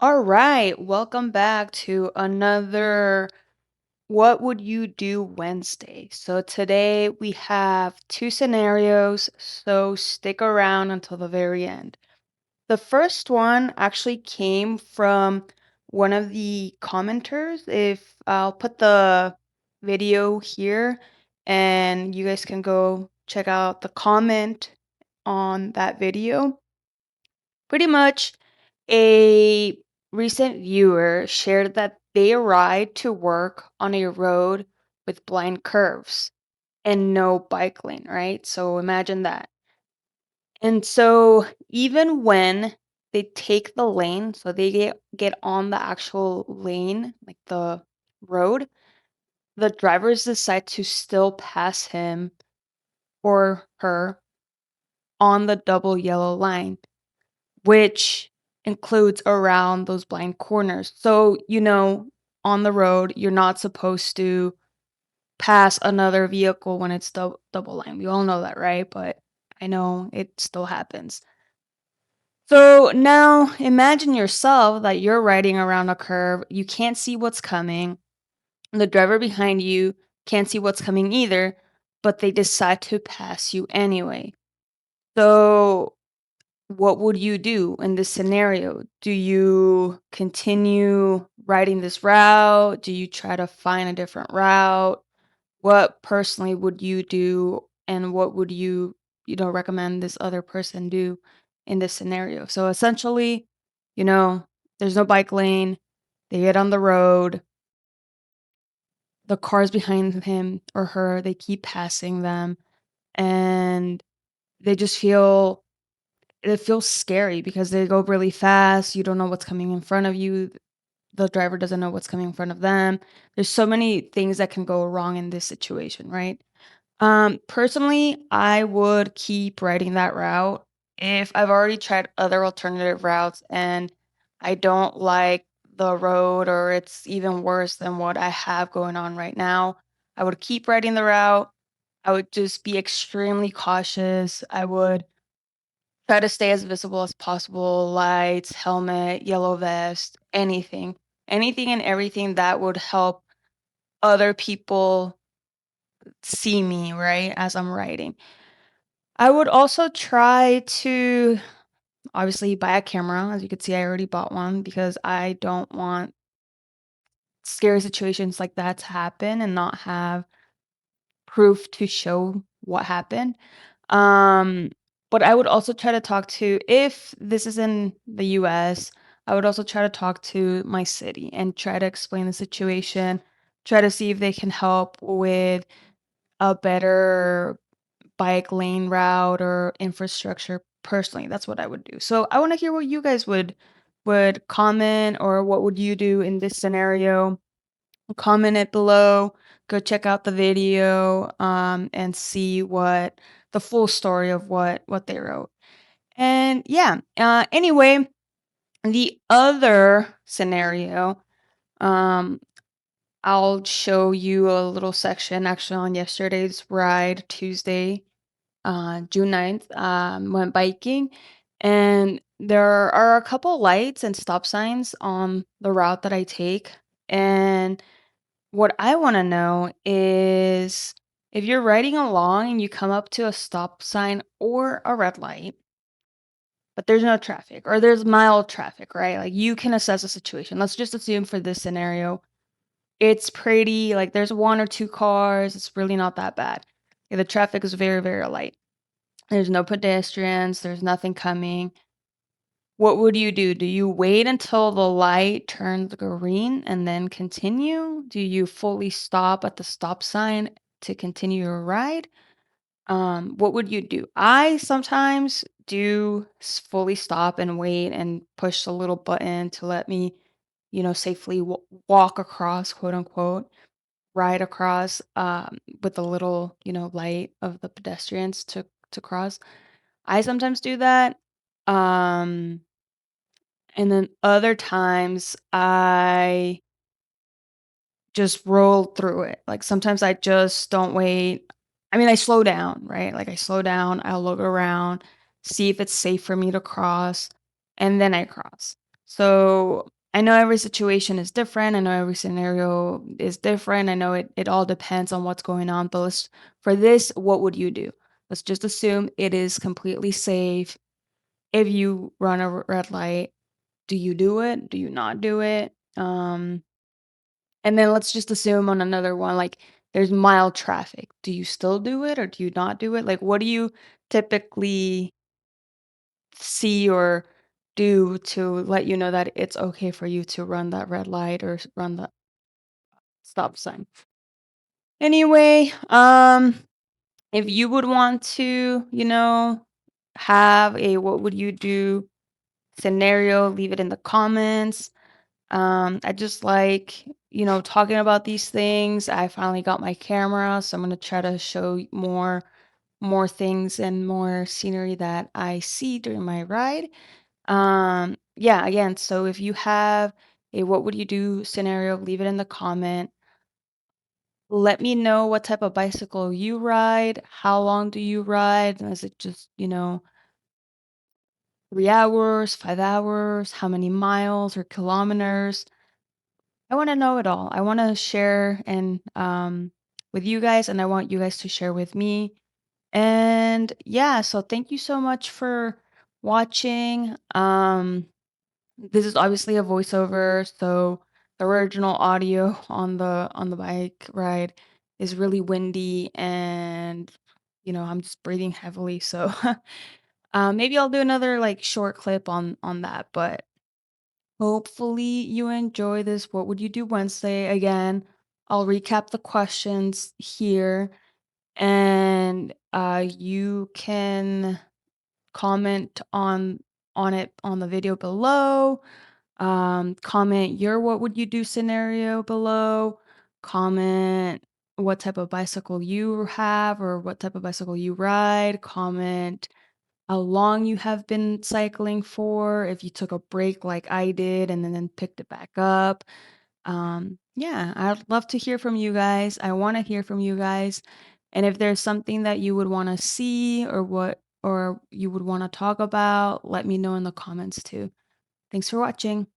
All right, welcome back to another What Would You Do Wednesday. So today we have two scenarios, so stick around until the very end. The first one actually came from one of the commenters. If I'll put the video here and you guys can go check out the comment on that video. Pretty much, a recent viewer shared that they ride to work on a road with blind curves and no bike lane, right? So imagine that. And so even when they take the lane, so they get on the actual lane, like the road, the drivers decide to still pass him or her on the double yellow line, which includes around those blind corners. So, on the road, you're not supposed to pass another vehicle when it's double line. We all know that, right? But I know it still happens. So now imagine yourself that you're riding around a curve. You can't see what's coming. The driver behind you can't see what's coming either, but they decide to pass you anyway. So what would you do in this scenario? Do you continue riding this route? Do you try to find a different route? What personally would you do and what would you recommend this other person do in this scenario? So essentially, you know, there's no bike lane. They get on the road. The cars behind him or her, they keep passing them and they just feel it feels scary because they go really fast, you don't know what's coming in front of you, the driver doesn't know what's coming in front of them. There's so many things that can go wrong in this situation, right? Personally, I would keep riding that route. If I've already tried other alternative routes and I don't like the road or it's even worse than what I have going on right now, I would keep riding the route. I would just be extremely cautious. I would try to stay as visible as possible, lights, helmet, yellow vest, anything. Anything and everything that would help other people see me, right, as I'm writing. I would also try to obviously buy a camera. As you can see, I already bought one because I don't want scary situations like that to happen and not have proof to show what happened. Um, but I would also try to talk to if this is in the US, I would also try to talk to my city and try to explain the situation, try to see if they can help with a better bike lane route or infrastructure. Personally, that's what I would do. So I want to hear what you guys would comment or what would you do in this scenario? Comment it below. Go check out the video and see what the full story of what they wrote. And yeah, anyway, the other scenario, um, I'll show you a little section actually on yesterday's ride, Tuesday, June 9th. Went biking, and there are a couple lights and stop signs on the route that I take. And what I want to know is if you're riding along and you come up to a stop sign or a red light, but there's no traffic or there's mild traffic, right? Like you can assess the situation. Let's just assume for this scenario, it's pretty, like there's one or two cars. It's really not that bad. Yeah, the traffic is very, very light. There's no pedestrians. There's nothing coming. What would you do? Do you wait until the light turns green and then continue? Do you fully stop at the stop sign to continue your ride? What would you do? I sometimes do fully stop and wait and push the little button to let me, safely walk across, quote unquote, ride across with the little, light of the pedestrians to cross. I sometimes do that. Um, and then other times, I just roll through it. Like, sometimes I just don't wait. I mean, I slow down, right? Like, I slow down, I'll look around, see if it's safe for me to cross, and then I cross. So I know every situation is different. I know every scenario is different. I know it all depends on what's going on. But for this, what would you do? Let's just assume it is completely safe. If you run a red light, do you do it? Do you not do it? And then let's just assume on another one, like there's mild traffic. Do you still do it or do you not do it? Like, what do you typically see or do to let you know that it's okay for you to run that red light or run the stop sign? Anyway, if you would want to, have a what would you do scenario, leave it in the comments. I just like, talking about these things. I finally got my camera, so I'm gonna try to show more things and more scenery that I see during my ride. Yeah, again, so if you have a what would you do scenario, leave it in the comment. Let me know what type of bicycle you ride. How long do you ride? Is it just, 3 hours, 5 hours? How many miles or kilometers? I want to know it all. I want to share and with you guys, and I want you guys to share with me. And yeah, so thank you so much for watching. This is obviously a voiceover, so the original audio on the bike ride is really windy, and I'm just breathing heavily. So maybe I'll do another like short clip on that, but hopefully you enjoy this. What would you do Wednesday? Again, I'll recap the questions here, and you can comment on it on the video below. Comment your what would you do scenario below. Comment what type of bicycle you have or what type of bicycle you ride. Comment how long you have been cycling for, if you took a break like I did and then picked it back up. Yeah, I'd love to hear from you guys. I want to hear from you guys. And if there's something that you would want to see or you would want to talk about, let me know in the comments too. Thanks for watching.